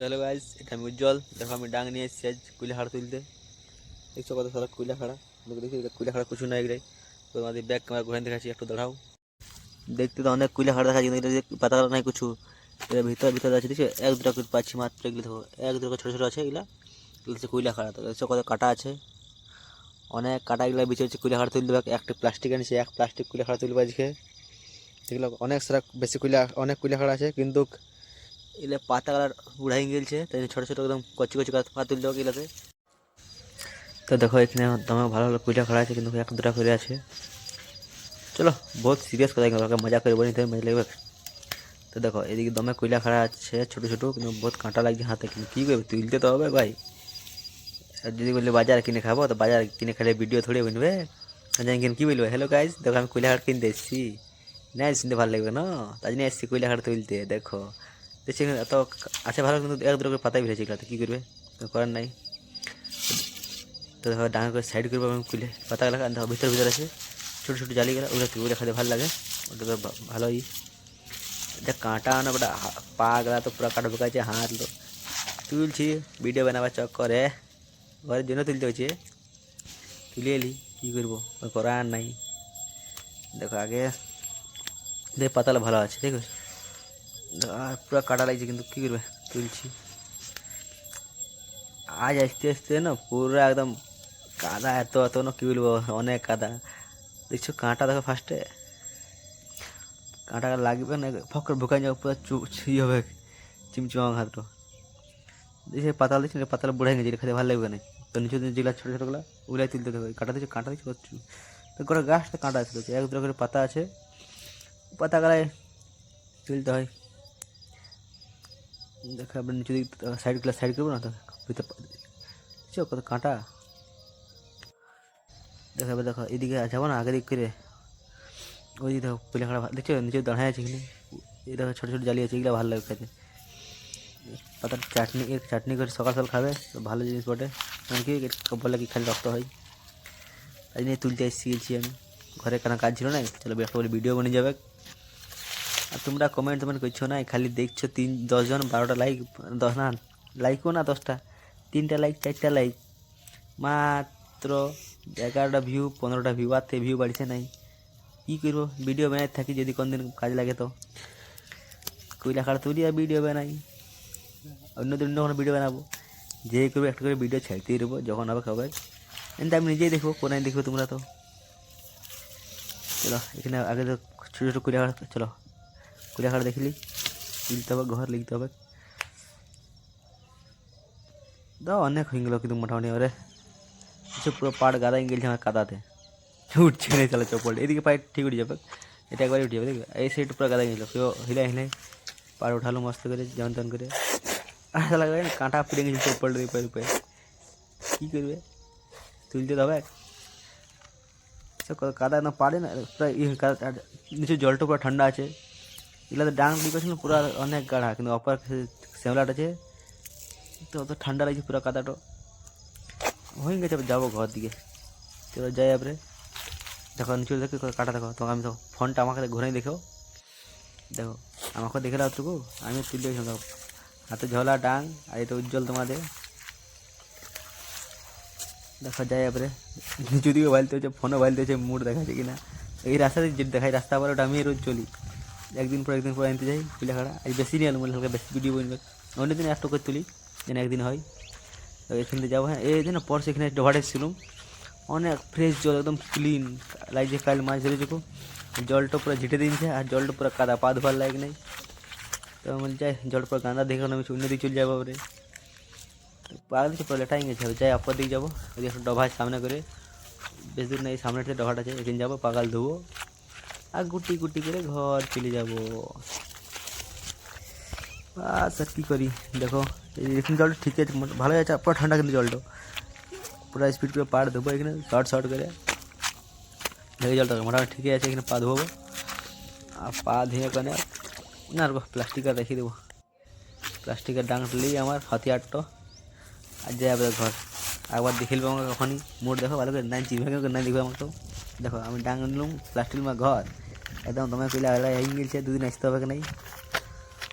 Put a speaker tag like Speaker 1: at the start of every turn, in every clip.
Speaker 1: Hello guys, এটা আমি উজ্জ্বল। দেখো আমি ডাং নিয়ে এসেছি আজ কুইলাখাড়া তুলতে। দেখছো কত সারা কুইলাখাড়া। দেখি কুইলাখাড়া কিছু নাই রে। তো আমাদের ব্যাগ ক্যামেরা ঘুরে দেখাচ্ছি, একটু দাঁড়াও। দেখতে তো অনেক কুইলাখাড়া দেখাচ্ছি, কিন্তু এটা পাতা নাই কিছু। এর ভিতরে ভিতরে আছে, দেখছো এক দুটা করে পাচ্ছি মাত্র। এগুলো দেখো এক দুটো ছোটো ছোটো আছে, এগুলো এগুলো হচ্ছে কুইলাখাড়া। তো দেখছো কত কাটা আছে, অনেক কাটা। এগুলো বেঁচে হচ্ছে কুইলাখাড়া তুলতে। একটা প্লাস্টিক আনিছে, এক প্লাস্টিক কুইলাখাড়া তুলবে আজকে। এগুলো অনেক সারা বেশি অনেক কুইলাখাড়া আছে, কিন্তু এগুলো পাতা কালার উড়াই গেলছে, তাই ছোটো ছোটো একদম কচি কচি পাতা তুলতে হবে এগুলোতে। তো দেখো এখানে দমে ভালো ভালো কুইলা খাড়া আছে, কিন্তু এক দুটা করে আছে। চলো বহুত সিরিয়াস কথা, মজা করে বলি, তাই মজা লাগবে। তো দেখো এদিকে দমে কুইলা খাড়া আছে ছোটো ছোটো, কিন্তু বহুত কাঁটা লাগছে হাতে। কিন্তু কী করবে, তুলতে তো হবে ভাই। আর যদি বললে বাজার কিনে খাবো, তো বাজার কিনে খেলে ভিডিও থোড়ে বলবে। জানি কিনে কী বলবো, হ্যালো গাইস দেখো আমি কুইলা খাড় কিনতে এসেছি। না শুনতে ভালো লাগবে না, তাই জন্য এসেছি কুইলা খাড় তুলতে। দেখো দেখছি এত আছে ভালো, কিন্তু এক দুটো করে পাতাই ফেলেছি এগুলোতে, কী করবে, করার নাই। তো দেখো ডাঙর করে সাইড করবো আমি কুইলে পাতাগুলো। দেখো ভিতর ভিতর আছে ছোটো ছোটো জালিগুলো, ওগুলো খেতে ভালো লাগে। ওটা তো ভালোই। এটা কাঁটা না ওটা, পা গলা তো পুরো কাটা ঢুকাইছে, হাত তো তুলছি ভিডিও বানাবার চক্করে। ঘরের জন্য তুলতে হয়েছে, তুলে এলি কী করবো, করার নাই। দেখো আগে দেখ পাতাগুলো ভালো আছে, ঠিক আছে। আর পুরো কাটা লাগছে, কিন্তু কী করবে, তুলছি। আজ আসতে আসতে না পুরো একদম কাদা, এত এত না কী বলবো, অনেক কাদা। দেখছো কাঁটা, দেখো ফার্স্টে কাঁটা লাগবে না, ফকর ঢুকাই যাবে পুরো ছি হবে, চিমচিমা হাতটা। দেখছি পাতাল দিচ্ছি, পাতাল বুড়াই গেছে, খেতে ভালো লাগবে না। তো নিচে যেগুলো ছোটো ছোটোগুলো ওগুলাই তুলতে দেবে, কাঁটা দিচ্ছে কাঁটা দিচ্ছে করছি। তো গোটা গাছটা কাঁটা আছে, এক দুটো করে পাতা আছে, পাতাগুলাই তুলতে হয়। দেখো আপনার নিচে দিকে সাইডগুলো সাইড করবো না, তো ভিতরে দেখছো কত কাঁটা। দেখো এবার দেখো এদিকে যাবো না, আগে দিক করে ওই দিকে দেখো পিলা খাড়া দেখছো নিচে দাঁড়ায় আছে এখানে। এই দেখো ছোটো ছোটো জালি আছে, এগুলো ভালো লাগে খেতে। পাতার চাটনি, এর চাটনি করে সকাল সকাল খাবে তো ভালো জিনিস বটে। এমনকি বলে কি খালি রক্ত হয়, তাই নিয়ে তুলতে শিখেছি আমি। ঘরে কোনো কাজ ছিল না, চলো একটা করে ভিডিও বনে যাবে। আর তোমরা কমেন্ট করছো না, খালি দেখছো 10 জন 12টা লাইক, 10 না লাইকও না 10টা, 3টা লাইক 4টা লাইক, মাত্র 11টা ভিউ 15টা ভিউ, আর ভিউ বাড়ছে নাই। কী করবো, ভিডিও বানাই থাকি, যদি কোনদিন কাজ লাগে তো কুইলা খাড়া তুলি আর ভিডিও বানাই। অন্য দিন যখন ভিডিও বানাবো, যে করবো একটা করে ভিডিও ছাড়তেই দেবো, যখন হবে খাবে। কিন্তু আমি নিজেই দেখবো, কোনায় দেখবো তোমরা তো। চলো এখানে আগে তো ছোটো ছোটো কুইলা খাড়া, চলো কুইলা খাড়া দেখলি লিখতে হবে, ঘর লিখতে হবে। দাও অনেক হয়ে গেলো, কিন্তু মোটামুটি ওরে কিছু পুরো পাড় গাদাই গেলছে আমার কাদাতে, উঠছে না। চলো চপ্পল এদিকে পায়ে ঠিক উঠে যাবে, এটা একবারে উঠে যাবে, দেখবে এই সাইড পুরো গাদা গেছিলো, কেউ হিলাই হিলাই পাড় উঠালো মস্ত করে, যেমন তেমন করে। আর লাগবে না, কাঁটা পুড়ে গেছিল চপ্পলটা দিয়ে পায়ে পায়ে, কী করবে, তুলতে হবে। সব কাদা না পারে না, প্রায় কাদা। নিচে জলটা পুরো ঠান্ডা আছে, এগুলোতে ডাং দিকে ছিল পুরো অনেক গাঢ়া, কিন্তু অপার শ্যামলাটা আছে তো অত ঠান্ডা লাগছে পুরো কাদাটা। হয়ে গেছে, যাবো ঘর দিকে, চলো যাই। এবারে দেখো নিচে দেখো কাটা, দেখো তো আমি তো ফোনটা আমাকে ঘুরেই দেখো, দেখো আমাকে দেখে দাও টুকু, আমি তুলে দেখো হাতে ঝোলা ডাং, আর এটা উজ্জ্বল তোমাদের। দেখা যায় এবারে নিচু দিকে বালতে হচ্ছে, ফোনও বালতে হচ্ছে, মুড দেখাচ্ছে কিনা। এই রাস্তাতে যে দেখাই, রাস্তা বলে ওটা আমি রোজ চলি, একদিন পর আনতে যাই কুইলাখাড়া। আজ বেশি নিয়ে আলম, হালকা বেশি ভিডিও বলবে। অন্য দিন একটু করে তুলি, যেন একদিন হয়। তো এখানে যাবো। হ্যাঁ এই দিন পরশু এখানে ডোভাট এসেছিলাম, অনেক ফ্রেশ জল, একদম ক্লিন লাগছে। কাল মাছ ধরেছি, জলটা পুরো ঝিটে দিনছে, আর জলটা পুরো কাদা, পা ধোয়ার লাগে নাই। তো আমি যাই, জলটা পুরো গাঁদা দেখে আমি অন্য দিকে চলে যাবো। এবারে পাগল দিকে পুরো লেটাই গেছে, যাই অপর দিকে যাবো। ওই একটা ডোভার সামনে করে, বেশি দূর নেই, সামনে একটা ডোভাট আছে, এখানে যাবো, পাগাল ধুবো আর গুটি গুটি করে ঘর চলে যাবো। স্যার কী করি, দেখো এখানে জলটা ঠিক আছে, ভালো আছে, পুরো ঠান্ডা, কিন্তু জলটা পুরো স্পিড করে পাড় দেবো এখানে, শর্ট শর্ট করে দেখে জলটা মোটামুটি ঠিকই আছে। এখানে পা ধোবো, আর পা ধুয়ে ওখানে না প্লাস্টিকের রেখে দেবো, প্লাস্টিকের ডাংটলেই আমার হাতিয়ারটা। আর যাই আবার ঘর, একবার দেখে নেবো আমাকে কখনই, মোট দেখো ভালো করে নাই চিনবে নাই, দেখবে আমাকে তো। দেখো আমি ডাং নিলাম, প্লাস্টিক মা ঘর একদম তোমার কইলে আগলা হয়ে গেছে, দুদিন আসতে হবে কি নাই।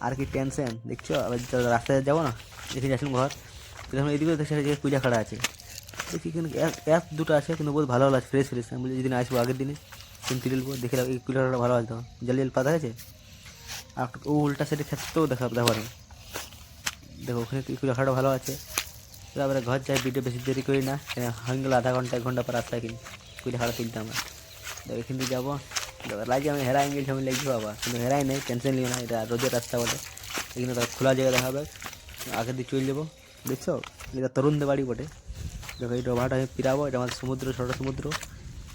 Speaker 1: আর কি টেনশন দেখছো, আবার রাস্তায় যাবো না, এখানে আসুন ঘর, দেখুন এইদিকে দেখছি যে কুইলা খাড়া আছে, দেখি এখানে অ্যাপ দুটো আছে কিন্তু বহুত ভালো ভালো আছে, ফ্রেশ ফ্রেশ। আমি বলি যেদিন আসবো আগের দিনে সেদিন তুলে নেবো, দেখে এই কুইলা খাড়াটা ভালো আছে, জল জল পাতা আছে। আর ও উল্টা সাইডে ক্ষেত্রেও দেখতে পারেন, দেখো ওখানে কুইলা খাড়া ভালো আছে। তারপরে ঘর যাই, ভিডিও বেশি দেরি করি না, হয়ে গেলো আধা ঘন্টা 1 ঘন্টা পর আসতে কিনি কুইলা খাড়া তুলতে আমরা। তো এখান দিয়ে যাবো, লাগে আমি হেরাই গেছি, আমি লিখবো আবার, কিন্তু হেরাই নেই, টেনশন নিও না, এটা রোদের রাস্তা বলে। এখানে তো খোলা জায়গা দেখা হবে, আগের দিয়ে চলে যাবো। দেখছো এটা তরুণদের বাড়ি বটে, দেখো এই ডোভাটা আমি পিরাবো, এটা আমাদের সমুদ্র, ছোটো সমুদ্র।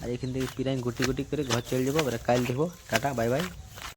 Speaker 1: আর এখান থেকে পিরাই গুটি গুটি করে ঘর চলে যাবো, এবার কাল দেখবো, টাটা বাই বাই।